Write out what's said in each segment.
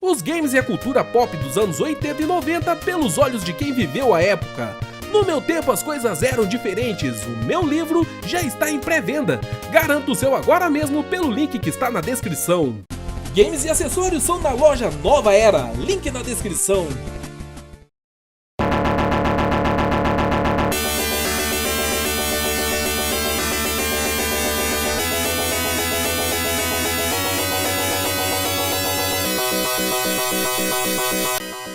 Os games e a cultura pop dos anos 80 e 90 pelos olhos de quem viveu a época. No meu tempo as coisas eram diferentes, o meu livro já está em pré-venda. Garanta o seu agora mesmo pelo link que está na descrição. Games e acessórios são da loja Nova Era, link na descrição.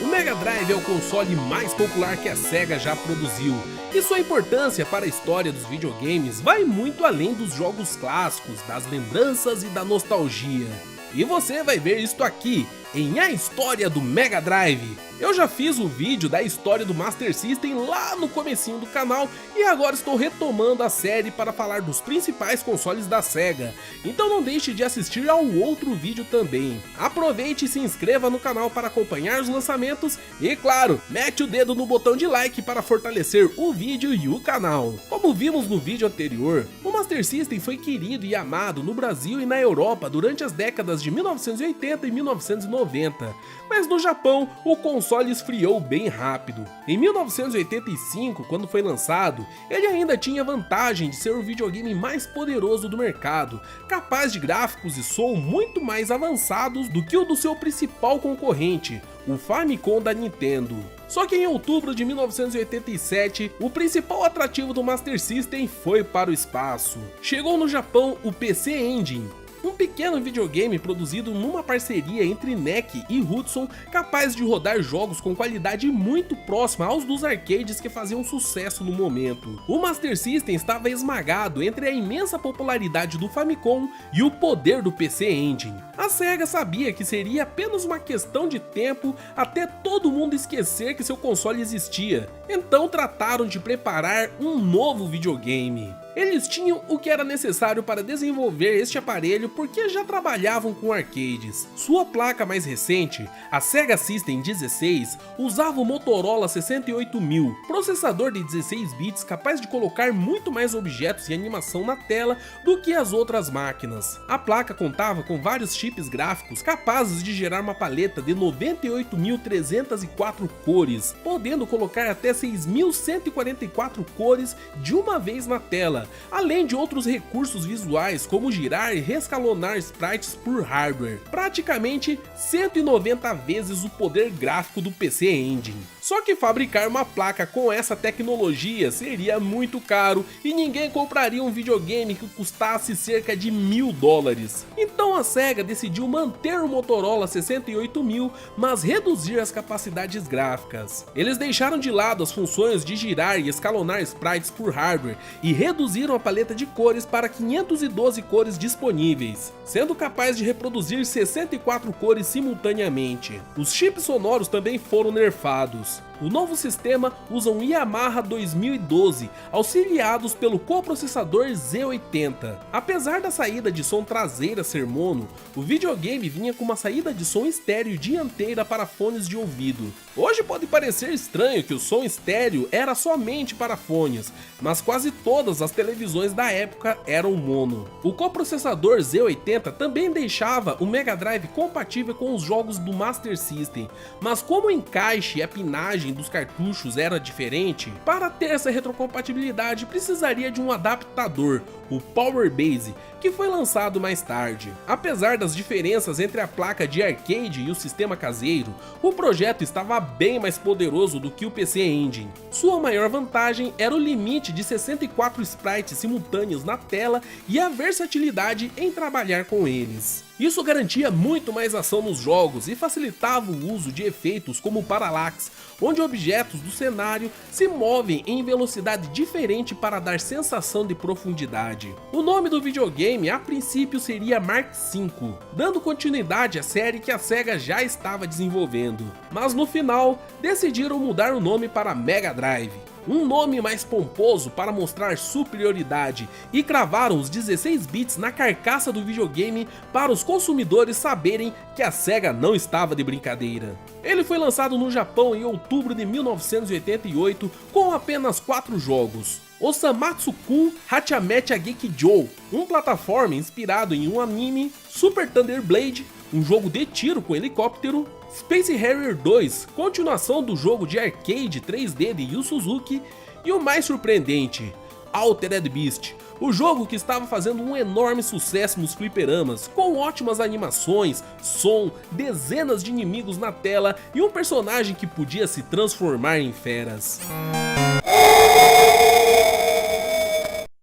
O Mega Drive é o console mais popular que a Sega já produziu, e sua importância para a história dos videogames vai muito além dos jogos clássicos, das lembranças e da nostalgia. E você vai ver isto aqui, em A História do Mega Drive. Eu já fiz o vídeo da história do Master System lá no comecinho do canal e agora estou retomando a série para falar dos principais consoles da Sega, então não deixe de assistir ao outro vídeo também. Aproveite e se inscreva no canal para acompanhar os lançamentos e, claro, mete o dedo no botão de like para fortalecer o vídeo e o canal. Como vimos no vídeo anterior, o Master System foi querido e amado no Brasil e na Europa durante as décadas de 1980 e 1990, mas no Japão o console esfriou bem rápido. Em 1985, quando foi lançado, ele ainda tinha vantagem de ser o videogame mais poderoso do mercado, capaz de gráficos e som muito mais avançados do que o do seu principal concorrente, o Famicom da Nintendo. Só que em outubro de 1987, o principal atrativo do Master System foi para o espaço. Chegou no Japão o PC Engine, um pequeno videogame produzido numa parceria entre NEC e Hudson, capaz de rodar jogos com qualidade muito próxima aos dos arcades que faziam sucesso no momento. O Master System estava esmagado entre a imensa popularidade do Famicom e o poder do PC Engine. A Sega sabia que seria apenas uma questão de tempo até todo mundo esquecer que seu console existia, então trataram de preparar um novo videogame. Eles tinham o que era necessário para desenvolver este aparelho porque já trabalhavam com arcades. Sua placa mais recente, a Sega System 16, usava o Motorola 68000, processador de 16 bits capaz de colocar muito mais objetos e animação na tela do que as outras máquinas. A placa contava com vários chips gráficos capazes de gerar uma paleta de 98.304 cores, podendo colocar até 6.144 cores de uma vez na tela, além de outros recursos visuais como girar e rescalonar sprites por hardware, praticamente 190 vezes o poder gráfico do PC Engine. Só que fabricar uma placa com essa tecnologia seria muito caro e ninguém compraria um videogame que custasse cerca de $1000. Então a Sega decidiu manter o Motorola 68000, mas reduzir as capacidades gráficas. Eles deixaram de lado as funções de girar e escalonar sprites por hardware e reduziram a paleta de cores para 512 cores disponíveis, sendo capaz de reproduzir 64 cores simultaneamente. Os chips sonoros também foram nerfados. O novo sistema usa um Yamaha 2012, auxiliados pelo coprocessador Z80. Apesar da saída de som traseira ser mono, o videogame vinha com uma saída de som estéreo dianteira para fones de ouvido. Hoje pode parecer estranho que o som estéreo era somente para fones, mas quase todas as televisões da época eram mono. O coprocessador Z80 também deixava o Mega Drive compatível com os jogos do Master System, mas como o encaixe e a pinagem dos cartuchos era diferente, para ter essa retrocompatibilidade precisaria de um adaptador, o Power Base, que foi lançado mais tarde. Apesar das diferenças entre a placa de arcade e o sistema caseiro, o projeto estava bem mais poderoso do que o PC Engine. Sua maior vantagem era o limite de 64 sprites simultâneos na tela e a versatilidade em trabalhar com eles. Isso garantia muito mais ação nos jogos e facilitava o uso de efeitos como o Parallax, onde objetos do cenário se movem em velocidade diferente para dar sensação de profundidade. O nome do videogame a princípio seria Mark V, dando continuidade à série que a Sega já estava desenvolvendo, mas no final decidiram mudar o nome para Mega Drive, um nome mais pomposo para mostrar superioridade, e cravaram os 16 bits na carcaça do videogame para os consumidores saberem que a Sega não estava de brincadeira. Ele foi lançado no Japão em outubro de 1988 com apenas 4 jogos. Osamatsu-kun Hachamecha Gekijou, um plataforma inspirado em um anime, Super Thunder Blade, um jogo de tiro com helicóptero, Space Harrier 2, continuação do jogo de arcade 3D de Yu Suzuki, e o mais surpreendente, Altered Beast, o jogo que estava fazendo um enorme sucesso nos fliperamas, com ótimas animações, som, dezenas de inimigos na tela e um personagem que podia se transformar em feras.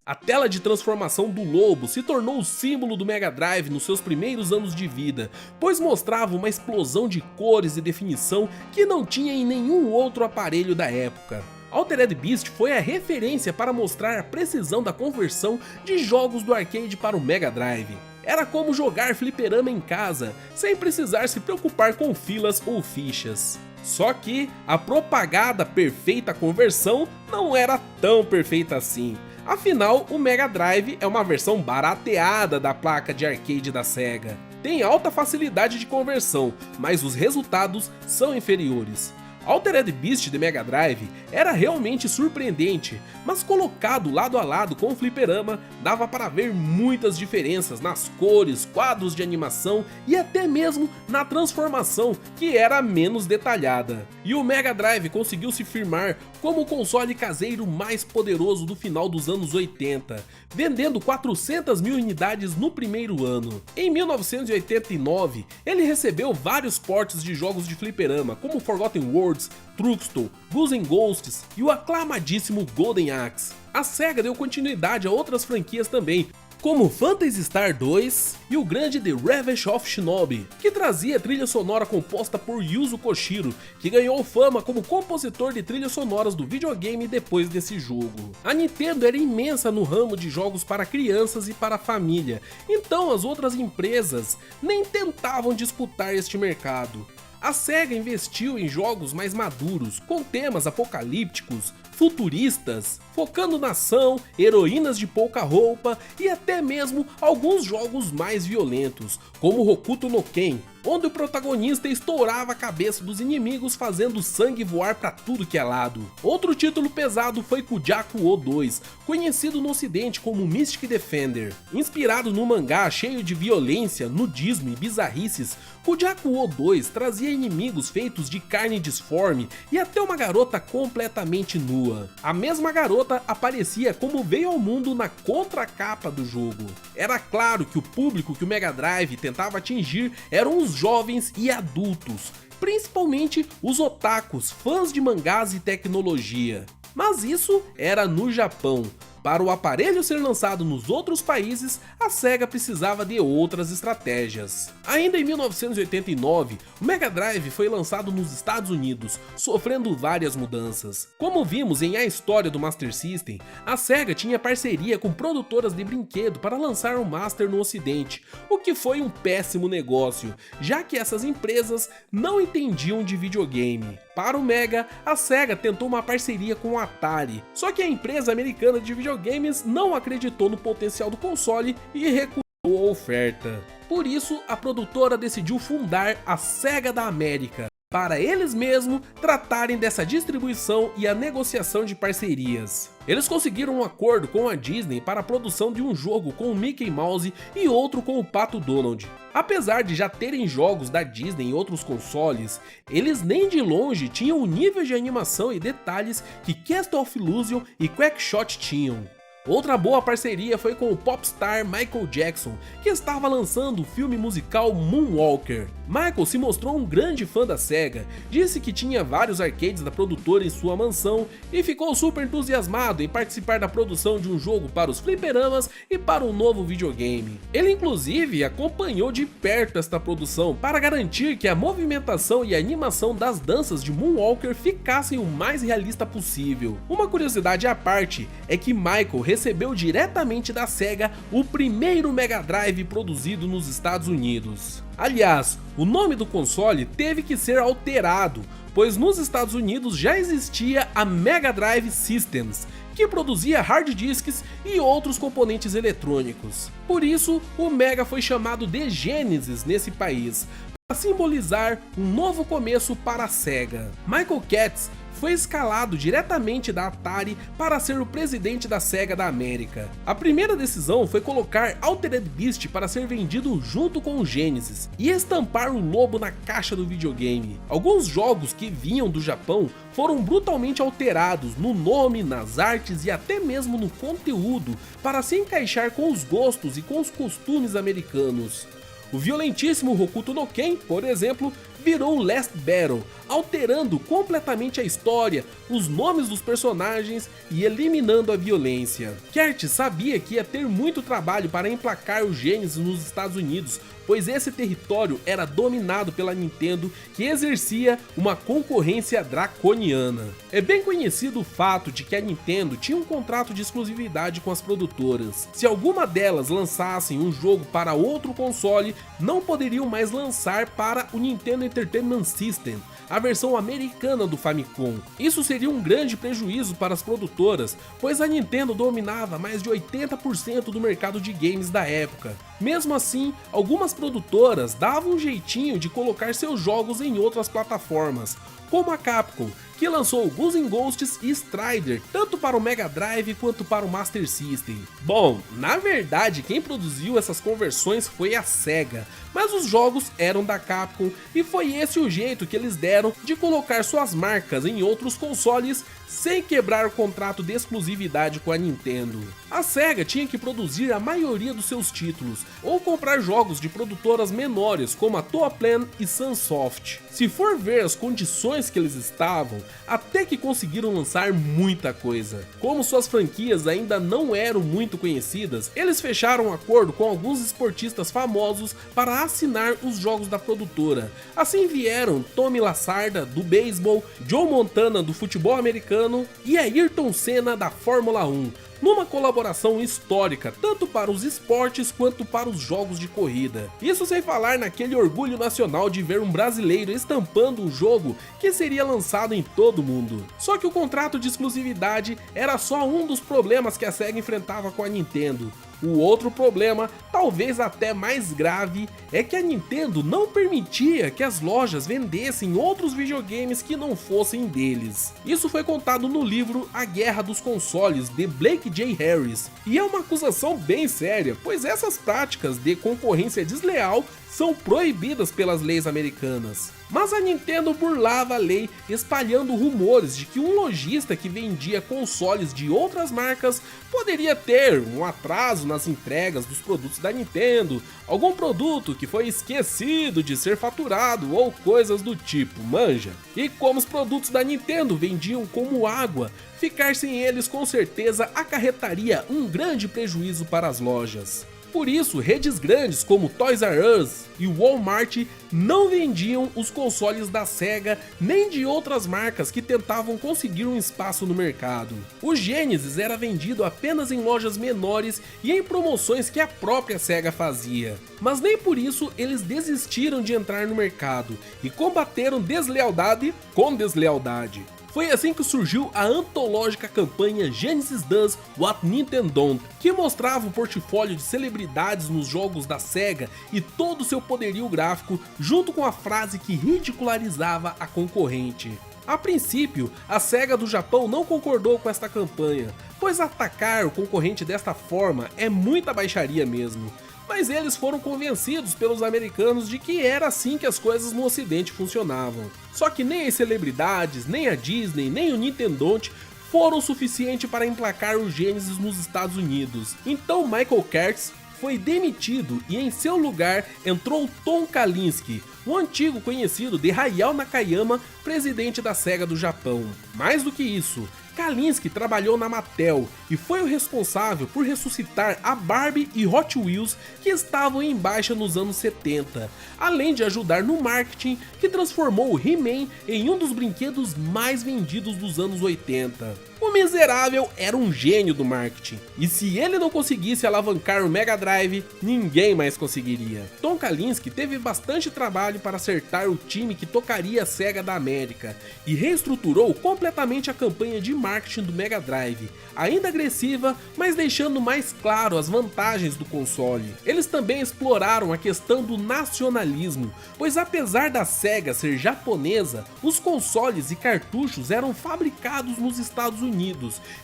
A tela de transformação do lobo se tornou o símbolo do Mega Drive nos seus primeiros anos de vida, pois mostrava uma explosão de cores e definição que não tinha em nenhum outro aparelho da época. Altered Beast foi a referência para mostrar a precisão da conversão de jogos do arcade para o Mega Drive. Era como jogar fliperama em casa, sem precisar se preocupar com filas ou fichas. Só que a propagada perfeita conversão não era tão perfeita assim. Afinal, o Mega Drive é uma versão barateada da placa de arcade da Sega. Tem alta facilidade de conversão, mas os resultados são inferiores. Altered Beast de Mega Drive era realmente surpreendente, mas colocado lado a lado com o fliperama, dava para ver muitas diferenças nas cores, quadros de animação e até mesmo na transformação, que era menos detalhada. E o Mega Drive conseguiu se firmar como o console caseiro mais poderoso do final dos anos 80, vendendo 400 mil unidades no primeiro ano. Em 1989, ele recebeu vários portes de jogos de fliperama, como Forgotten Worlds, Truxton, Ghouls and Ghosts e o aclamadíssimo Golden Axe. A Sega deu continuidade a outras franquias também, como Phantasy Star 2 e o grande The Revenge of Shinobi, que trazia trilha sonora composta por Yuzo Koshiro, que ganhou fama como compositor de trilhas sonoras do videogame depois desse jogo. A Nintendo era imensa no ramo de jogos para crianças e para a família, então as outras empresas nem tentavam disputar este mercado. A Sega investiu em jogos mais maduros, com temas apocalípticos, futuristas, focando na ação, heroínas de pouca roupa e até mesmo alguns jogos mais violentos, como Hokuto no Ken, onde o protagonista estourava a cabeça dos inimigos fazendo sangue voar pra tudo que é lado. Outro título pesado foi Kujaku-o 2, conhecido no ocidente como Mystic Defender. Inspirado no mangá cheio de violência, nudismo e bizarrices, Kujaku-o 2 trazia inimigos feitos de carne disforme e até uma garota completamente nua. A mesma garota aparecia como veio ao mundo na contracapa do jogo. Era claro que o público que o Mega Drive tentava atingir eram os jovens e adultos, principalmente os otakus, fãs de mangás e tecnologia. Mas isso era no Japão. Para o aparelho ser lançado nos outros países, a Sega precisava de outras estratégias. Ainda em 1989, o Mega Drive foi lançado nos Estados Unidos, sofrendo várias mudanças. Como vimos em A História do Master System, a Sega tinha parceria com produtoras de brinquedo para lançar o Master no ocidente, o que foi um péssimo negócio, já que essas empresas não entendiam de videogame. Para o Mega, a Sega tentou uma parceria com a Atari, só que a empresa americana de videogames não acreditou no potencial do console e recusou a oferta. Por isso, a produtora decidiu fundar a Sega da América, para eles mesmos tratarem dessa distribuição e a negociação de parcerias. Eles conseguiram um acordo com a Disney para a produção de um jogo com o Mickey Mouse e outro com o Pato Donald. Apesar de já terem jogos da Disney em outros consoles, eles nem de longe tinham o nível de animação e detalhes que Castle of Illusion e Quackshot tinham. Outra boa parceria foi com o popstar Michael Jackson, que estava lançando o filme musical Moonwalker. Michael se mostrou um grande fã da Sega, disse que tinha vários arcades da produtora em sua mansão e ficou super entusiasmado em participar da produção de um jogo para os fliperamas e para um novo videogame. Ele inclusive acompanhou de perto esta produção para garantir que a movimentação e a animação das danças de Moonwalker ficassem o mais realista possível. Uma curiosidade à parte é que Michael recebeu diretamente da Sega o primeiro Mega Drive produzido nos Estados Unidos. Aliás, o nome do console teve que ser alterado, pois nos Estados Unidos já existia a Mega Drive Systems, que produzia hard disks e outros componentes eletrônicos. Por isso, o Mega foi chamado de Genesis nesse país, para simbolizar um novo começo para a Sega. Michael Katz foi escalado diretamente da Atari para ser o presidente da Sega da América. A primeira decisão foi colocar Altered Beast para ser vendido junto com o Genesis e estampar o lobo na caixa do videogame. Alguns jogos que vinham do Japão foram brutalmente alterados no nome, nas artes e até mesmo no conteúdo para se encaixar com os gostos e com os costumes americanos. O violentíssimo Hokuto no Ken, por exemplo, virou Last Battle, alterando completamente a história, os nomes dos personagens e eliminando a violência. Kert sabia que ia ter muito trabalho para emplacar o Genesis nos Estados Unidos, pois esse território era dominado pela Nintendo, que exercia uma concorrência draconiana. É bem conhecido o fato de que a Nintendo tinha um contrato de exclusividade com as produtoras. Se alguma delas lançassem um jogo para outro console, não poderiam mais lançar para o Nintendo Entertainment System, a versão americana do Famicom. Isso seria um grande prejuízo para as produtoras, pois a Nintendo dominava mais de 80% do mercado de games da época. Mesmo assim, algumas produtoras davam um jeitinho de colocar seus jogos em outras plataformas, como a Capcom, que lançou Ghouls 'n Ghosts e Strider, tanto para o Mega Drive quanto para o Master System. Bom, na verdade quem produziu essas conversões foi a Sega, mas os jogos eram da Capcom e foi esse o jeito que eles deram de colocar suas marcas em outros consoles sem quebrar o contrato de exclusividade com a Nintendo. A Sega tinha que produzir a maioria dos seus títulos, ou comprar jogos de produtoras menores como a Toaplan e Sunsoft. Se for ver as condições que eles estavam, até que conseguiram lançar muita coisa. Como suas franquias ainda não eram muito conhecidas, eles fecharam um acordo com alguns esportistas famosos para assinar os jogos da produtora. Assim vieram Tommy Lasorda do beisebol, Joe Montana do futebol americano e Ayrton Senna da Fórmula 1. Numa colaboração histórica, tanto para os esportes quanto para os jogos de corrida. Isso sem falar naquele orgulho nacional de ver um brasileiro estampando um jogo que seria lançado em todo o mundo. Só que o contrato de exclusividade era só um dos problemas que a Sega enfrentava com a Nintendo. O outro problema, talvez até mais grave, é que a Nintendo não permitia que as lojas vendessem outros videogames que não fossem deles. Isso foi contado no livro A Guerra dos Consoles, de Blake J. Harris, e é uma acusação bem séria, pois essas práticas de concorrência desleal são proibidas pelas leis americanas. Mas a Nintendo burlava a lei, espalhando rumores de que um lojista que vendia consoles de outras marcas poderia ter um atraso nas entregas dos produtos da Nintendo, algum produto que foi esquecido de ser faturado ou coisas do tipo, manja. E como os produtos da Nintendo vendiam como água, ficar sem eles com certeza acarretaria um grande prejuízo para as lojas. Por isso, redes grandes como Toys R Us e Walmart não vendiam os consoles da Sega nem de outras marcas que tentavam conseguir um espaço no mercado. O Genesis era vendido apenas em lojas menores e em promoções que a própria Sega fazia. Mas nem por isso eles desistiram de entrar no mercado e combateram deslealdade com deslealdade. Foi assim que surgiu a antológica campanha Genesis Does What Nintendo Don't, que mostrava o portfólio de celebridades nos jogos da Sega e todo o seu poderio gráfico, junto com a frase que ridicularizava a concorrente. A princípio, a Sega do Japão não concordou com esta campanha, pois atacar o concorrente desta forma é muita baixaria mesmo. Mas eles foram convencidos pelos americanos de que era assim que as coisas no ocidente funcionavam. Só que nem as celebridades, nem a Disney, nem o Nintendonte foram o suficiente para emplacar o Genesis nos Estados Unidos. Então Michael Kertz foi demitido e em seu lugar entrou Tom Kalinske, o antigo conhecido de Hayao Nakayama, presidente da Sega do Japão. Mais do que isso, Kalinske trabalhou na Mattel e foi o responsável por ressuscitar a Barbie e Hot Wheels que estavam em baixa nos anos 70, além de ajudar no marketing que transformou o He-Man em um dos brinquedos mais vendidos dos anos 80. O miserável era um gênio do marketing, e se ele não conseguisse alavancar o Mega Drive, ninguém mais conseguiria. Tom Kalinske teve bastante trabalho para acertar o time que tocaria a Sega da América, e reestruturou completamente a campanha de marketing do Mega Drive, ainda agressiva, mas deixando mais claro as vantagens do console. Eles também exploraram a questão do nacionalismo, pois apesar da Sega ser japonesa, os consoles e cartuchos eram fabricados nos Estados Unidos,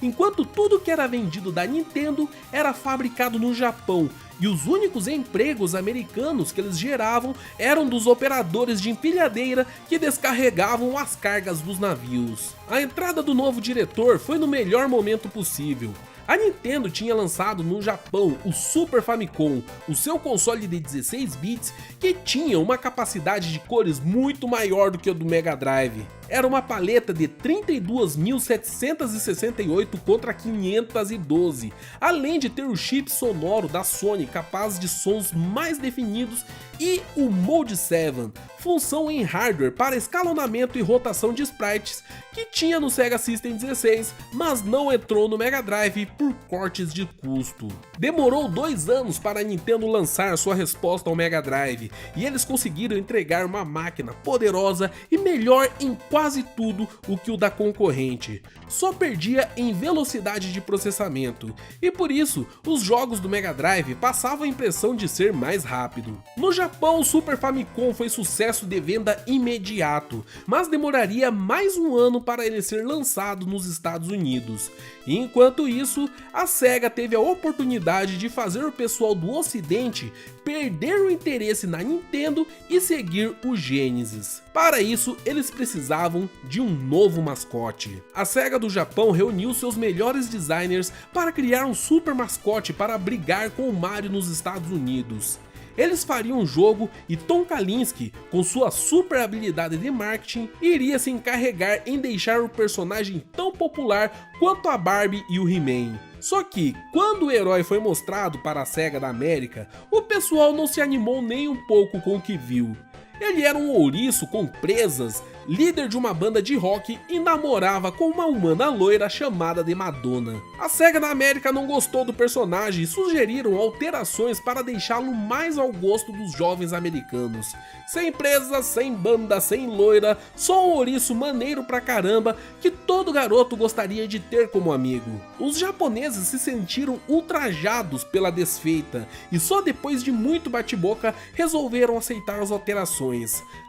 enquanto tudo que era vendido da Nintendo era fabricado no Japão, e os únicos empregos americanos que eles geravam eram dos operadores de empilhadeira que descarregavam as cargas dos navios. A entrada do novo diretor foi no melhor momento possível. A Nintendo tinha lançado no Japão o Super Famicom, o seu console de 16 bits que tinha uma capacidade de cores muito maior do que a do Mega Drive. Era uma paleta de 32.768 contra 512, além de ter o chip sonoro da Sony capaz de sons mais definidos e o Mode 7, função em hardware para escalonamento e rotação de sprites que tinha no Sega System 16, mas não entrou no Mega Drive por cortes de custo. Demorou 2 anos para a Nintendo lançar sua resposta ao Mega Drive, e eles conseguiram entregar uma máquina poderosa e melhor em quase tudo o que o da concorrente. Só perdia em velocidade de processamento, e por isso os jogos do Mega Drive passavam a impressão de ser mais rápido. No Japão, o Super Famicom foi sucesso de venda imediato, mas demoraria mais um ano para ele ser lançado nos Estados Unidos. E enquanto isso, a Sega teve a oportunidade de fazer o pessoal do Ocidente perder o interesse na Nintendo e seguir o Genesis. Para isso, eles precisavam de um novo mascote. A Sega do Japão reuniu seus melhores designers para criar um super mascote para brigar com o Mario nos Estados Unidos. Eles fariam um jogo e Tom Kalinske, com sua super habilidade de marketing, iria se encarregar em deixar o personagem tão popular quanto a Barbie e o He-Man. Só que, quando o herói foi mostrado para a Sega da América, o pessoal não se animou nem um pouco com o que viu. Ele era um ouriço com presas, líder de uma banda de rock e namorava com uma humana loira chamada de Madonna. A Sega da América não gostou do personagem e sugeriram alterações para deixá-lo mais ao gosto dos jovens americanos. Sem presas, sem banda, sem loira, só um ouriço maneiro pra caramba que todo garoto gostaria de ter como amigo. Os japoneses se sentiram ultrajados pela desfeita e só depois de muito bate-boca resolveram aceitar as alterações.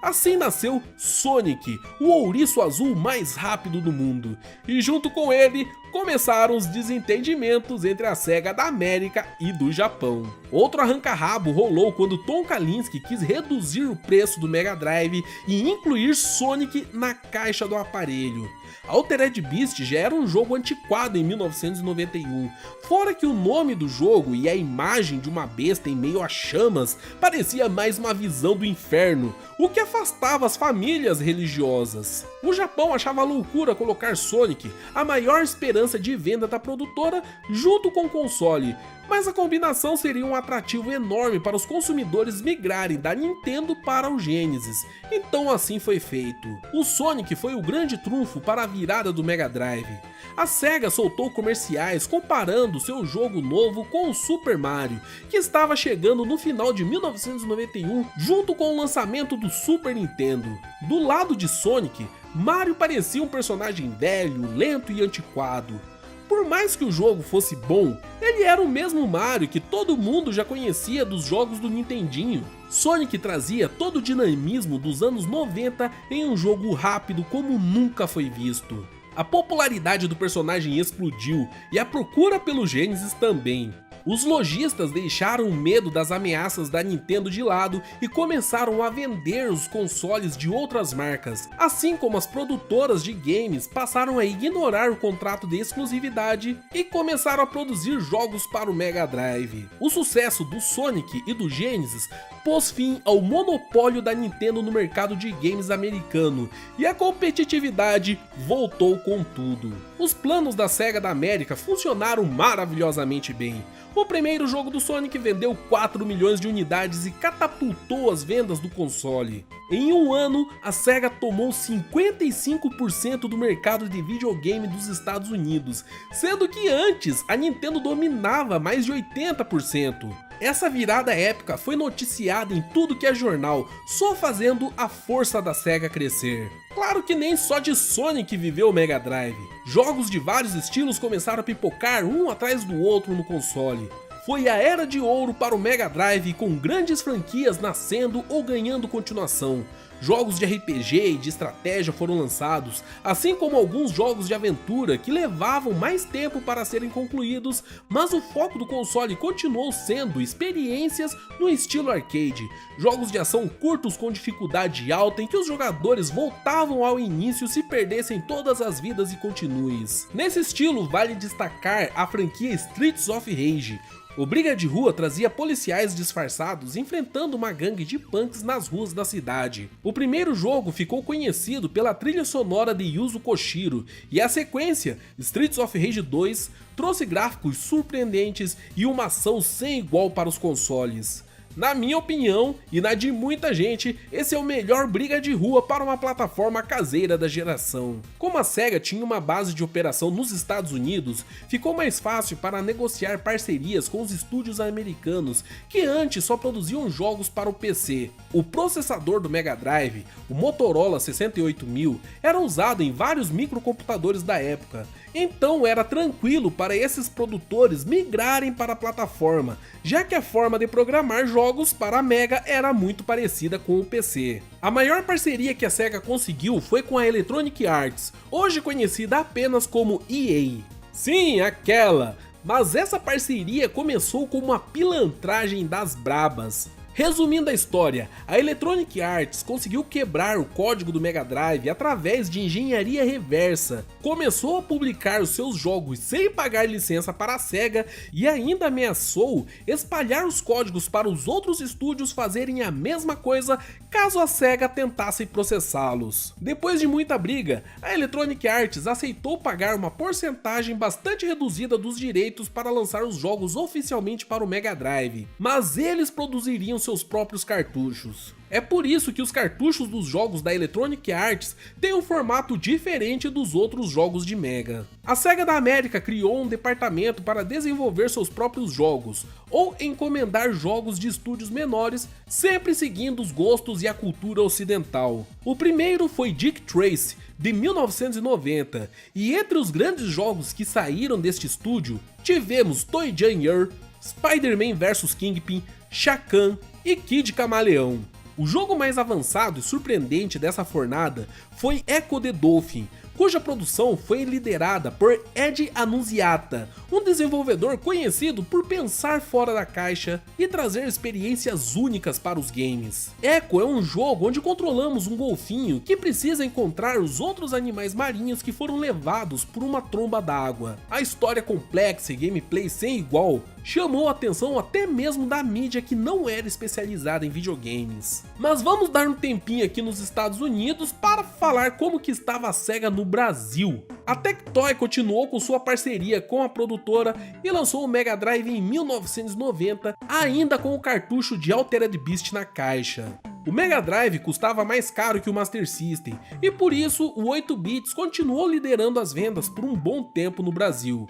Assim nasceu Sonic, o ouriço azul mais rápido do mundo, e junto com ele começaram os desentendimentos entre a Sega da América e do Japão. Outro arranca-rabo rolou quando Tom Kalinske quis reduzir o preço do Mega Drive e incluir Sonic na caixa do aparelho. Altered Beast já era um jogo antiquado em 1991, fora que o nome do jogo e a imagem de uma besta em meio a chamas parecia mais uma visão do inferno, o que afastava as famílias religiosas. O Japão achava loucura colocar Sonic, a maior esperança de venda da produtora, junto com o console, mas a combinação seria um atrativo enorme para os consumidores migrarem da Nintendo para o Genesis, então assim foi feito. O Sonic foi o grande trunfo para a virada do Mega Drive. A Sega soltou comerciais comparando seu jogo novo com o Super Mario, que estava chegando no final de 1991 junto com o lançamento do Super Nintendo. Do lado de Sonic, Mario parecia um personagem velho, lento e antiquado. Por mais que o jogo fosse bom, ele era o mesmo Mario que todo mundo já conhecia dos jogos do Nintendinho. Sonic trazia todo o dinamismo dos anos 90 em um jogo rápido como nunca foi visto. A popularidade do personagem explodiu e a procura pelo Genesis também. Os lojistas deixaram o medo das ameaças da Nintendo de lado e começaram a vender os consoles de outras marcas, assim como as produtoras de games passaram a ignorar o contrato de exclusividade e começaram a produzir jogos para o Mega Drive. O sucesso do Sonic e do Genesis pôs fim ao monopólio da Nintendo no mercado de games americano e a competitividade voltou com tudo. Os planos da Sega da América funcionaram maravilhosamente bem. O primeiro jogo do Sonic vendeu 4 milhões de unidades e catapultou as vendas do console. Em um ano, a SEGA tomou 55% do mercado de videogame dos Estados Unidos, sendo que antes a Nintendo dominava mais de 80%. Essa virada épica foi noticiada em tudo que é jornal, só fazendo a força da SEGA crescer. Claro que nem só de Sonic viveu o Mega Drive. Jogos de vários estilos começaram a pipocar um atrás do outro no console. Foi a era de ouro para o Mega Drive, com grandes franquias nascendo ou ganhando continuação. Jogos de RPG e de estratégia foram lançados, assim como alguns jogos de aventura que levavam mais tempo para serem concluídos, mas o foco do console continuou sendo experiências no estilo arcade, jogos de ação curtos com dificuldade alta em que os jogadores voltavam ao início se perdessem todas as vidas e continues. Nesse estilo vale destacar a franquia Streets of Rage. O Briga de Rua trazia policiais disfarçados enfrentando uma gangue de punks nas ruas da cidade. O primeiro jogo ficou conhecido pela trilha sonora de Yuzo Koshiro, e a sequência, Streets of Rage 2, trouxe gráficos surpreendentes e uma ação sem igual para os consoles. Na minha opinião, e na de muita gente, esse é o melhor briga de rua para uma plataforma caseira da geração. Como a SEGA tinha uma base de operação nos Estados Unidos, ficou mais fácil para negociar parcerias com os estúdios americanos, que antes só produziam jogos para o PC. O processador do Mega Drive, o Motorola 68000, era usado em vários microcomputadores da época, então era tranquilo para esses produtores migrarem para a plataforma, já que a forma de programar jogos para a Mega era muito parecida com o PC. A maior parceria que a SEGA conseguiu foi com a Electronic Arts, hoje conhecida apenas como EA. Sim, aquela! Mas essa parceria começou com uma pilantragem das brabas. Resumindo a história, a Electronic Arts conseguiu quebrar o código do Mega Drive através de engenharia reversa, começou a publicar os seus jogos sem pagar licença para a SEGA e ainda ameaçou espalhar os códigos para os outros estúdios fazerem a mesma coisa caso a SEGA tentasse processá-los. Depois de muita briga, a Electronic Arts aceitou pagar uma porcentagem bastante reduzida dos direitos para lançar os jogos oficialmente para o Mega Drive, mas eles produziriam seus próprios cartuchos. É por isso que os cartuchos dos jogos da Electronic Arts têm um formato diferente dos outros jogos de Mega. A SEGA da América criou um departamento para desenvolver seus próprios jogos, ou encomendar jogos de estúdios menores, sempre seguindo os gostos e a cultura ocidental. O primeiro foi Dick Tracy, de 1990, e entre os grandes jogos que saíram deste estúdio, tivemos Toy Jam Year, Spider-Man vs Kingpin, Shao Kahn e Kid Camaleão. O jogo mais avançado e surpreendente dessa fornada foi Echo the Dolphin, cuja produção foi liderada por Ed Annunziata, um desenvolvedor conhecido por pensar fora da caixa e trazer experiências únicas para os games. Echo é um jogo onde controlamos um golfinho que precisa encontrar os outros animais marinhos que foram levados por uma tromba d'água. A história complexa e gameplay sem igual chamou a atenção até mesmo da mídia que não era especializada em videogames. Mas vamos dar um tempinho aqui nos Estados Unidos para falar como que estava a SEGA no Brasil. A Tectoy continuou com sua parceria com a produtora e lançou o Mega Drive em 1990, ainda com o cartucho de Altered Beast na caixa. O Mega Drive custava mais caro que o Master System, e por isso o 8-bits continuou liderando as vendas por um bom tempo no Brasil.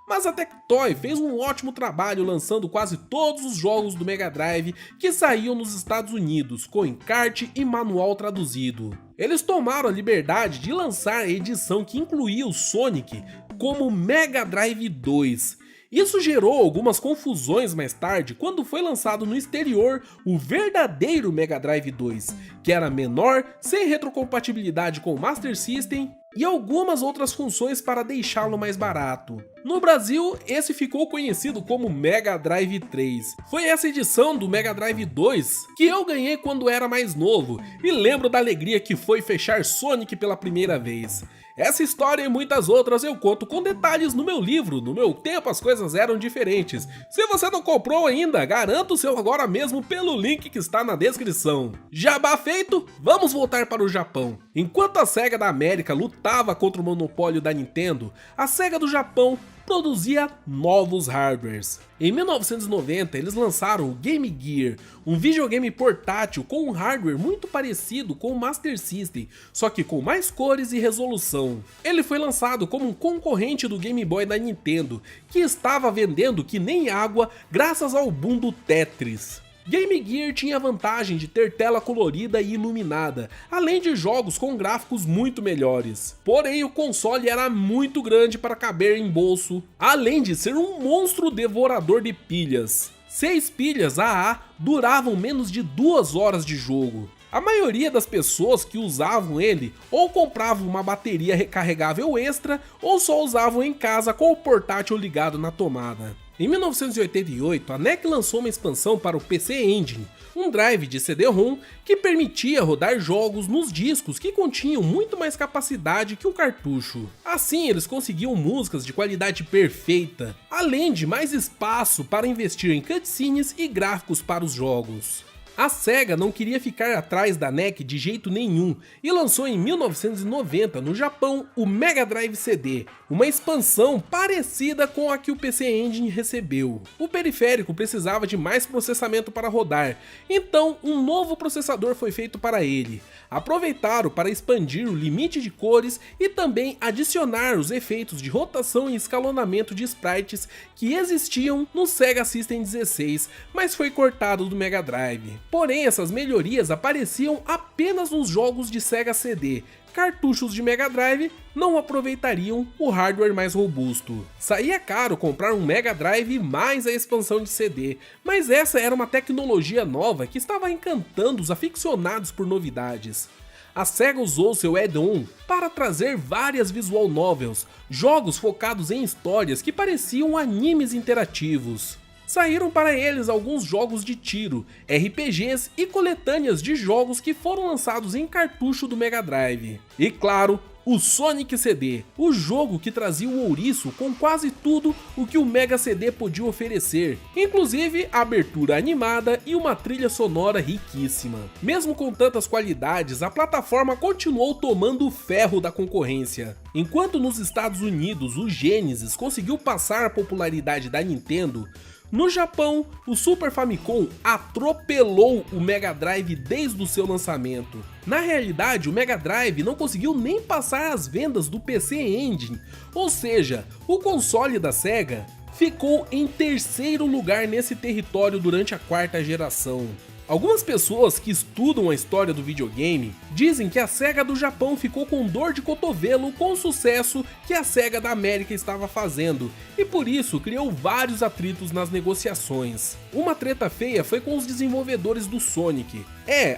Mas a Tectoy fez um ótimo trabalho lançando quase todos os jogos do Mega Drive que saíam nos Estados Unidos, com encarte e manual traduzido. Eles tomaram a liberdade de lançar a edição que incluía o Sonic como Mega Drive 2. Isso gerou algumas confusões mais tarde quando foi lançado no exterior o verdadeiro Mega Drive 2, que era menor, sem retrocompatibilidade com o Master System e algumas outras funções para deixá-lo mais barato. No Brasil, esse ficou conhecido como Mega Drive 3. Foi essa edição do Mega Drive 2 que eu ganhei quando era mais novo e lembro da alegria que foi fechar Sonic pela primeira vez. Essa história e muitas outras eu conto com detalhes no meu livro. No meu tempo as coisas eram diferentes. Se você não comprou ainda, garanta o seu agora mesmo pelo link que está na descrição. Jabá feito, vamos voltar para o Japão. Enquanto a SEGA da América lutava lutava contra o monopólio da Nintendo, a Sega do Japão produzia novos hardwares. Em 1990, eles lançaram o Game Gear, um videogame portátil com um hardware muito parecido com o Master System, só que com mais cores e resolução. Ele foi lançado como um concorrente do Game Boy da Nintendo, que estava vendendo que nem água graças ao boom do Tetris. Game Gear tinha a vantagem de ter tela colorida e iluminada, além de jogos com gráficos muito melhores. Porém, o console era muito grande para caber em bolso, além de ser um monstro devorador de pilhas. 6 pilhas AA duravam menos de 2 horas de jogo. A maioria das pessoas que usavam ele ou compravam uma bateria recarregável extra ou só usavam em casa com o portátil ligado na tomada. Em 1988, a NEC lançou uma expansão para o PC Engine, um drive de CD-ROM que permitia rodar jogos nos discos que continham muito mais capacidade que o cartucho. Assim, eles conseguiam músicas de qualidade perfeita, além de mais espaço para investir em cutscenes e gráficos para os jogos. A Sega não queria ficar atrás da NEC de jeito nenhum e lançou em 1990 no Japão o Mega Drive CD, uma expansão parecida com a que o PC Engine recebeu. O periférico precisava de mais processamento para rodar, então um novo processador foi feito para ele. Aproveitaram para expandir o limite de cores e também adicionar os efeitos de rotação e escalonamento de sprites que existiam no Sega System 16, mas foi cortado do Mega Drive. Porém, essas melhorias apareciam apenas nos jogos de Sega CD. Cartuchos de Mega Drive não aproveitariam o hardware mais robusto. Saía caro comprar um Mega Drive mais a expansão de CD, mas essa era uma tecnologia nova que estava encantando os aficionados por novidades. A Sega usou seu add-on para trazer várias visual novels, jogos focados em histórias que pareciam animes interativos. Saíram para eles alguns jogos de tiro, RPGs e coletâneas de jogos que foram lançados em cartucho do Mega Drive. E claro, o Sonic CD, o jogo que trazia o ouriço com quase tudo o que o Mega CD podia oferecer, inclusive a abertura animada e uma trilha sonora riquíssima. Mesmo com tantas qualidades, a plataforma continuou tomando o ferro da concorrência. Enquanto nos Estados Unidos o Genesis conseguiu passar a popularidade da Nintendo, no Japão, o Super Famicom atropelou o Mega Drive desde o seu lançamento. Na realidade, o Mega Drive não conseguiu nem passar as vendas do PC Engine, ou seja, o console da Sega ficou em terceiro lugar nesse território durante a quarta geração. Algumas pessoas que estudam a história do videogame dizem que a Sega do Japão ficou com dor de cotovelo com o sucesso que a Sega da América estava fazendo e por isso criou vários atritos nas negociações. Uma treta feia foi com os desenvolvedores do Sonic.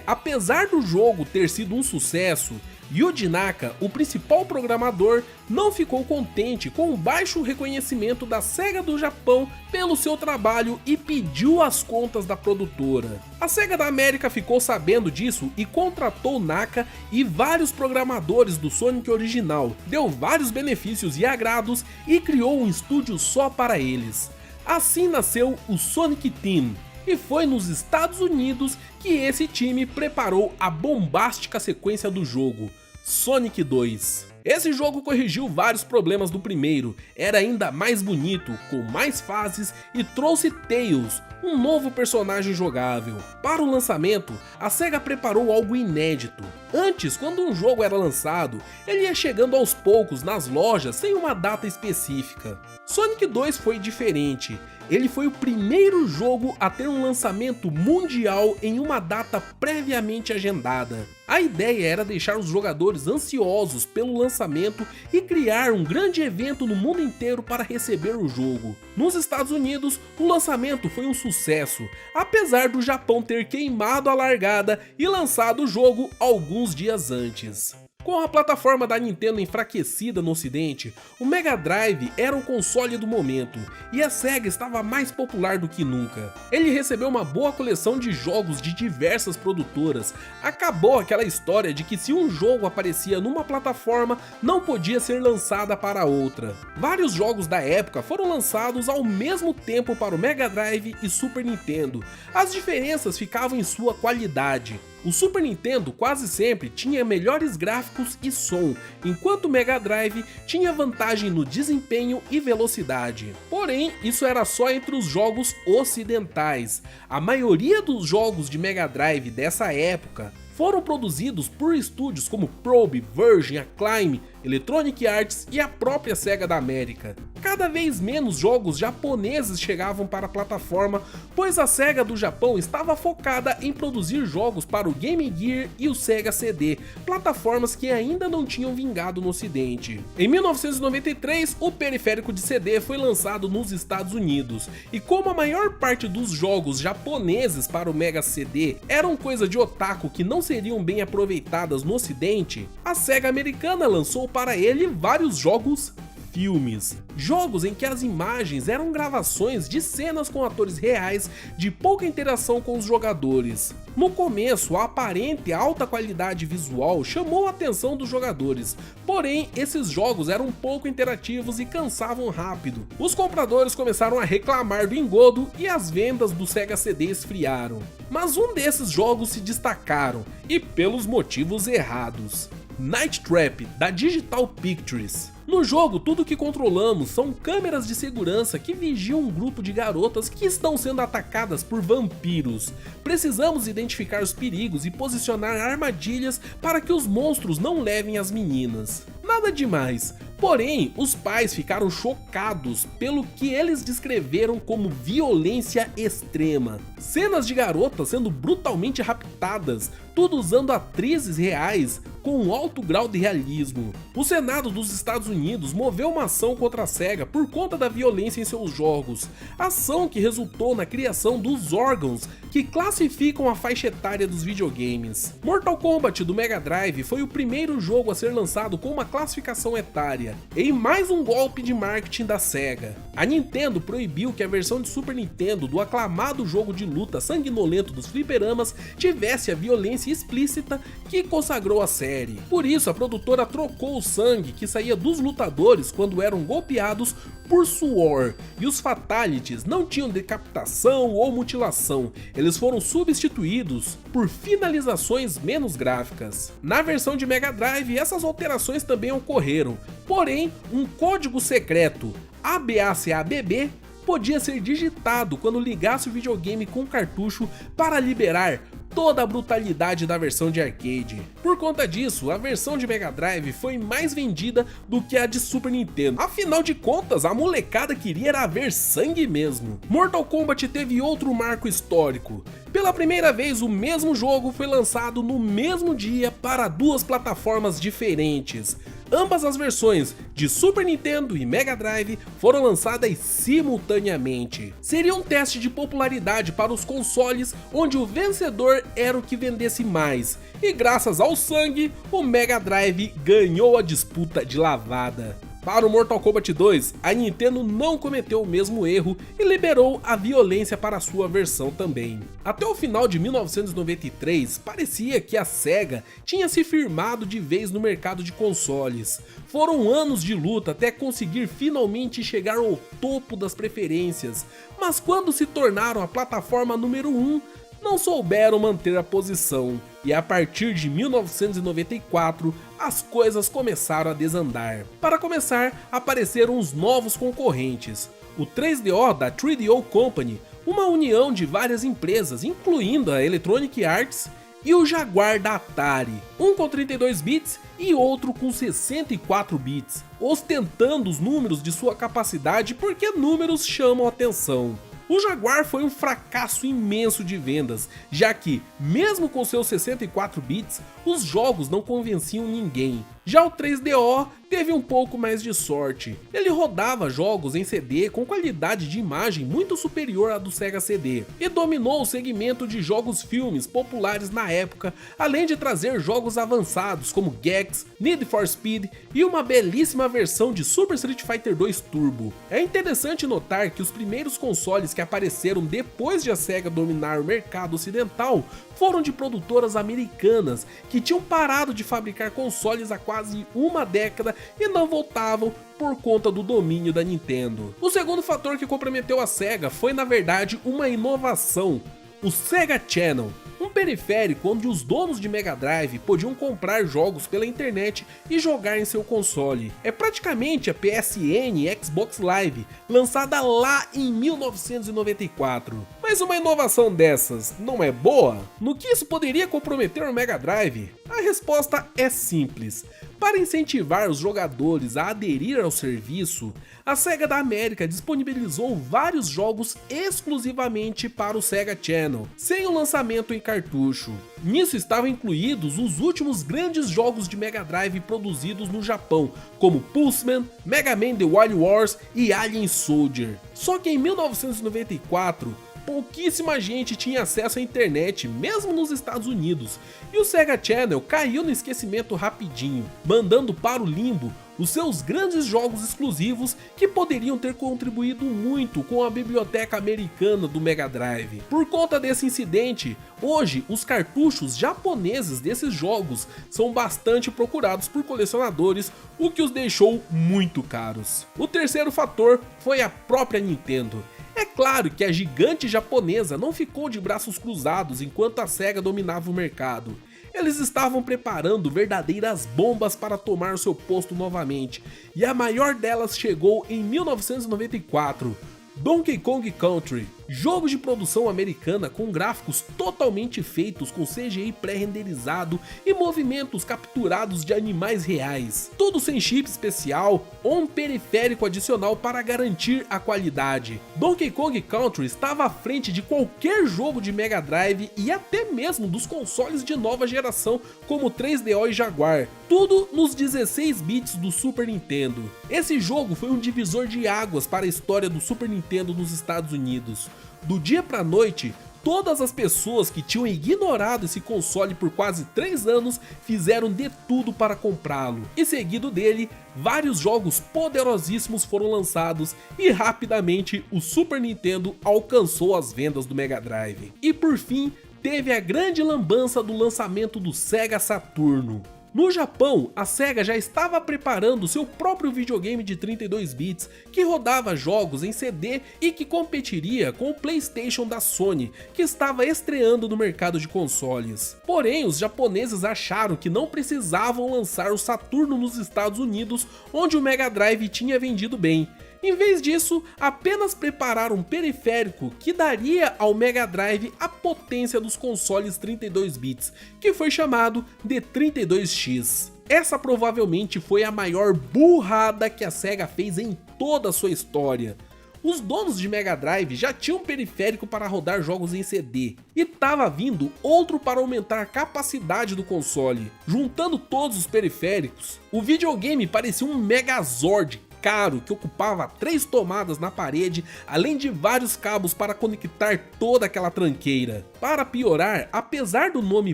Apesar do jogo ter sido um sucesso, Yuji Naka, o principal programador, não ficou contente com o baixo reconhecimento da Sega do Japão pelo seu trabalho e pediu as contas da produtora. A Sega da América ficou sabendo disso e contratou Naka e vários programadores do Sonic original, deu vários benefícios e agrados e criou um estúdio só para eles. Assim nasceu o Sonic Team. E foi nos Estados Unidos que esse time preparou a bombástica sequência do jogo, Sonic 2. Esse jogo corrigiu vários problemas do primeiro, era ainda mais bonito, com mais fases e trouxe Tails, um novo personagem jogável. Para o lançamento, a Sega preparou algo inédito. Antes, quando um jogo era lançado, ele ia chegando aos poucos nas lojas sem uma data específica. Sonic 2 foi diferente. Ele foi o primeiro jogo a ter um lançamento mundial em uma data previamente agendada. A ideia era deixar os jogadores ansiosos pelo lançamento e criar um grande evento no mundo inteiro para receber o jogo. Nos Estados Unidos, o lançamento foi um sucesso, apesar do Japão ter queimado a largada e lançado o jogo alguns dias antes. Com a plataforma da Nintendo enfraquecida no ocidente, o Mega Drive era o console do momento, e a Sega estava mais popular do que nunca. Ele recebeu uma boa coleção de jogos de diversas produtoras. Acabou aquela história de que se um jogo aparecia numa plataforma, não podia ser lançada para outra. Vários jogos da época foram lançados ao mesmo tempo para o Mega Drive e Super Nintendo. As diferenças ficavam em sua qualidade. O Super Nintendo quase sempre tinha melhores gráficos e som, enquanto o Mega Drive tinha vantagem no desempenho e velocidade. Porém, isso era só entre os jogos ocidentais. A maioria dos jogos de Mega Drive dessa época foram produzidos por estúdios como Probe, Virgin, Acclaim, Electronic Arts e a própria Sega da América. Cada vez menos jogos japoneses chegavam para a plataforma, pois a Sega do Japão estava focada em produzir jogos para o Game Gear e o Sega CD, plataformas que ainda não tinham vingado no ocidente. Em 1993, o periférico de CD foi lançado nos Estados Unidos, e como a maior parte dos jogos japoneses para o Mega CD eram coisa de otaku que não seriam bem aproveitadas no ocidente, a Sega americana lançou para ele vários jogos filmes. Jogos em que as imagens eram gravações de cenas com atores reais de pouca interação com os jogadores. No começo, a aparente alta qualidade visual chamou a atenção dos jogadores, porém esses jogos eram pouco interativos e cansavam rápido. Os compradores começaram a reclamar do engodo e as vendas do Sega CD esfriaram. Mas um desses jogos se destacaram, e pelos motivos errados. Night Trap, da Digital Pictures. No jogo, tudo que controlamos são câmeras de segurança que vigiam um grupo de garotas que estão sendo atacadas por vampiros. Precisamos identificar os perigos e posicionar armadilhas para que os monstros não levem as meninas. Nada demais. Porém, os pais ficaram chocados pelo que eles descreveram como violência extrema. Cenas de garotas sendo brutalmente raptadas, tudo usando atrizes reais com um alto grau de realismo. O Senado dos Estados Unidos moveu uma ação contra a Sega por conta da violência em seus jogos, ação que resultou na criação dos órgãos que classificam a faixa etária dos videogames. Mortal Kombat do Mega Drive foi o primeiro jogo a ser lançado com uma classificação etária, em mais um golpe de marketing da Sega. A Nintendo proibiu que a versão de Super Nintendo do aclamado jogo de luta sanguinolento dos fliperamas tivesse a violência explícita que consagrou a série. Por isso, a produtora trocou o sangue que saía dos lutadores quando eram golpeados por suor, e os fatalities não tinham decapitação ou mutilação, eles foram substituídos por finalizações menos gráficas. Na versão de Mega Drive, essas alterações também ocorreram, porém, um código secreto ABACABB podia ser digitado quando ligasse o videogame com cartucho para liberar toda a brutalidade da versão de arcade. Por conta disso, a versão de Mega Drive foi mais vendida do que a de Super Nintendo. Afinal de contas, a molecada queria era ver sangue mesmo. Mortal Kombat teve outro marco histórico. Pela primeira vez, o mesmo jogo foi lançado no mesmo dia para duas plataformas diferentes. Ambas as versões de Super Nintendo e Mega Drive foram lançadas simultaneamente. Seria um teste de popularidade para os consoles, onde o vencedor era o que vendesse mais. E graças ao sangue, o Mega Drive ganhou a disputa de lavada. Para o Mortal Kombat 2, a Nintendo não cometeu o mesmo erro e liberou a violência para a sua versão também. Até o final de 1993, parecia que a Sega tinha se firmado de vez no mercado de consoles. Foram anos de luta até conseguir finalmente chegar ao topo das preferências, mas quando se tornaram a plataforma número 1, não souberam manter a posição, e a partir de 1994 as coisas começaram a desandar. Para começar, apareceram os novos concorrentes, o 3DO da 3DO Company, uma união de várias empresas, incluindo a Electronic Arts, e o Jaguar da Atari, um com 32 bits e outro com 64 bits, ostentando os números de sua capacidade porque números chamam a atenção. O Jaguar foi um fracasso imenso de vendas, já que, mesmo com seus 64 bits, os jogos não convenciam ninguém. Já o 3DO teve um pouco mais de sorte. Ele rodava jogos em CD com qualidade de imagem muito superior à do Sega CD, e dominou o segmento de jogos filmes populares na época, além de trazer jogos avançados como Gex, Need for Speed e uma belíssima versão de Super Street Fighter 2 Turbo. É interessante notar que os primeiros consoles que apareceram depois de a Sega dominar o mercado ocidental foram de produtoras americanas que tinham parado de fabricar consoles há quase uma década e não voltavam por conta do domínio da Nintendo. O segundo fator que comprometeu a Sega foi na verdade uma inovação, o Sega Channel. um periférico onde os donos de Mega Drive podiam comprar jogos pela internet e jogar em seu console. É praticamente a PSN Xbox Live, lançada lá em 1994. Mas uma inovação dessas não é boa? No que isso poderia comprometer o Mega Drive? A resposta é simples. Para incentivar os jogadores a aderir ao serviço, a Sega da América disponibilizou vários jogos exclusivamente para o Sega Channel, sem o lançamento em cartucho. Nisso estavam incluídos os últimos grandes jogos de Mega Drive produzidos no Japão, como Pulseman, Mega Man The Wild Wars e Alien Soldier. Só que em 1994, pouquíssima gente tinha acesso à internet, mesmo nos Estados Unidos, e o Sega Channel caiu no esquecimento rapidinho, mandando para o limbo os seus grandes jogos exclusivos que poderiam ter contribuído muito com a biblioteca americana do Mega Drive. Por conta desse incidente, hoje os cartuchos japoneses desses jogos são bastante procurados por colecionadores, o que os deixou muito caros. O terceiro fator foi a própria Nintendo. É claro que a gigante japonesa não ficou de braços cruzados enquanto a Sega dominava o mercado. Eles estavam preparando verdadeiras bombas para tomar seu posto novamente, e a maior delas chegou em 1994. Donkey Kong Country, jogo de produção americana com gráficos totalmente feitos com CGI pré-renderizado e movimentos capturados de animais reais, tudo sem chip especial ou um periférico adicional para garantir a qualidade. Donkey Kong Country estava à frente de qualquer jogo de Mega Drive e até mesmo dos consoles de nova geração como 3DO e Jaguar, tudo nos 16 bits do Super Nintendo. Esse jogo foi um divisor de águas para a história do Super Nintendo nos Estados Unidos. Do dia pra noite, todas as pessoas que tinham ignorado esse console por quase 3 anos fizeram de tudo para comprá-lo. E seguido dele, vários jogos poderosíssimos foram lançados e rapidamente o Super Nintendo alcançou as vendas do Mega Drive. E por fim, teve a grande lambança do lançamento do Sega Saturno. No Japão, a Sega já estava preparando seu próprio videogame de 32 bits que rodava jogos em CD e que competiria com o PlayStation da Sony, que estava estreando no mercado de consoles. Porém, os japoneses acharam que não precisavam lançar o Saturno nos Estados Unidos, onde o Mega Drive tinha vendido bem. Em vez disso, apenas prepararam um periférico que daria ao Mega Drive a potência dos consoles 32 bits, que foi chamado de 32X. Essa provavelmente foi a maior burrada que a Sega fez em toda a sua história. Os donos de Mega Drive já tinham um periférico para rodar jogos em CD, e estava vindo outro para aumentar a capacidade do console. Juntando todos os periféricos, o videogame parecia um Megazord caro que ocupava 3 tomadas na parede, além de vários cabos para conectar toda aquela tranqueira. Para piorar, apesar do nome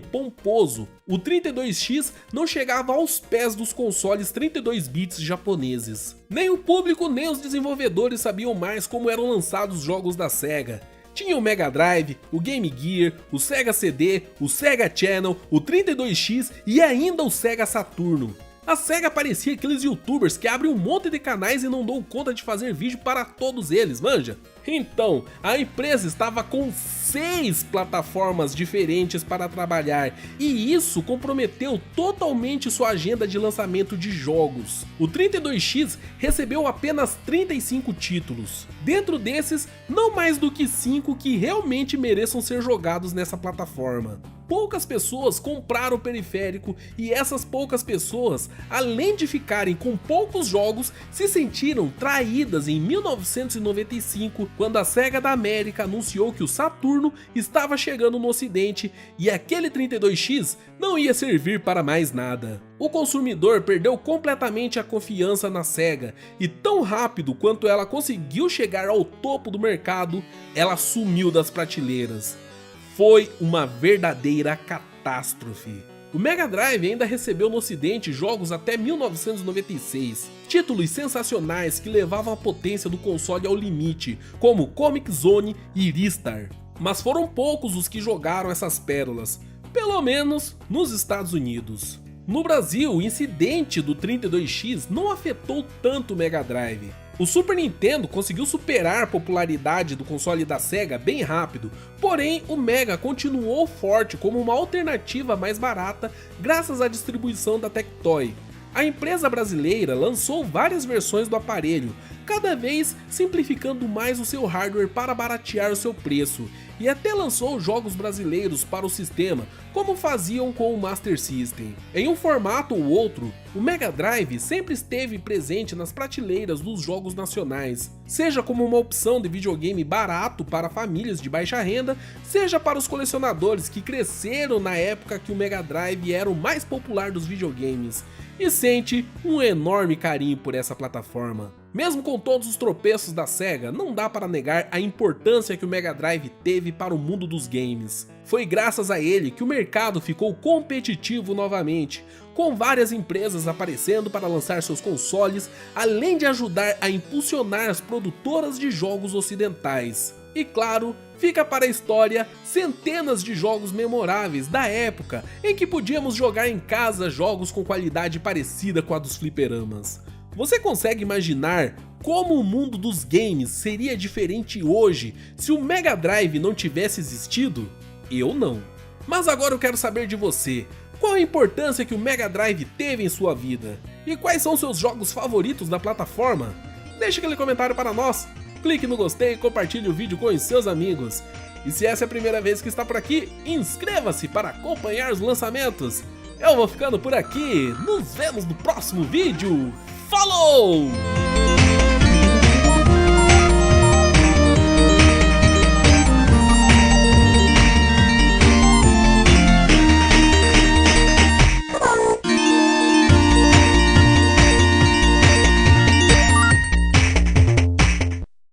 pomposo, o 32X não chegava aos pés dos consoles 32 bits japoneses. Nem o público nem os desenvolvedores sabiam mais como eram lançados os jogos da Sega. Tinha o Mega Drive, o Game Gear, o Sega CD, o Sega Channel, o 32X e ainda o Sega Saturno. A Sega parecia aqueles youtubers que abrem um monte de canais e não dão conta de fazer vídeo para todos eles, manja? Então, a empresa estava com 6 plataformas diferentes para trabalhar, e isso comprometeu totalmente sua agenda de lançamento de jogos. O 32X recebeu apenas 35 títulos. Dentro desses, não mais do que 5 que realmente mereçam ser jogados nessa plataforma. Poucas pessoas compraram o periférico e essas poucas pessoas, além de ficarem com poucos jogos, se sentiram traídas em 1995, quando a Sega da América anunciou que o Saturno estava chegando no ocidente e aquele 32X não ia servir para mais nada. O consumidor perdeu completamente a confiança na Sega e tão rápido quanto ela conseguiu chegar ao topo do mercado, ela sumiu das prateleiras. Foi uma verdadeira catástrofe. O Mega Drive ainda recebeu no ocidente jogos até 1996, títulos sensacionais que levavam a potência do console ao limite, como Comic Zone e Ristar. Mas foram poucos os que jogaram essas pérolas, pelo menos nos Estados Unidos. No Brasil, o incidente do 32X não afetou tanto o Mega Drive. O Super Nintendo conseguiu superar a popularidade do console da Sega bem rápido, porém o Mega continuou forte como uma alternativa mais barata graças à distribuição da Tectoy. A empresa brasileira lançou várias versões do aparelho, cada vez simplificando mais o seu hardware para baratear o seu preço, e até lançou jogos brasileiros para o sistema, como faziam com o Master System. Em um formato ou outro, o Mega Drive sempre esteve presente nas prateleiras dos jogos nacionais, seja como uma opção de videogame barato para famílias de baixa renda, seja para os colecionadores que cresceram na época que o Mega Drive era o mais popular dos videogames, e sente um enorme carinho por essa plataforma. Mesmo com todos os tropeços da Sega, não dá para negar a importância que o Mega Drive teve para o mundo dos games. Foi graças a ele que o mercado ficou competitivo novamente, com várias empresas aparecendo para lançar seus consoles, além de ajudar a impulsionar as produtoras de jogos ocidentais. E claro, fica para a história centenas de jogos memoráveis da época em que podíamos jogar em casa jogos com qualidade parecida com a dos fliperamas. Você consegue imaginar como o mundo dos games seria diferente hoje se o Mega Drive não tivesse existido? Eu não. Mas agora eu quero saber de você. Qual a importância que o Mega Drive teve em sua vida? E quais são seus jogos favoritos da plataforma? Deixe aquele comentário para nós. Clique no gostei e compartilhe o vídeo com os seus amigos. E se essa é a primeira vez que está por aqui, inscreva-se para acompanhar os lançamentos. Eu vou ficando por aqui. Nos vemos no próximo vídeo. Falou!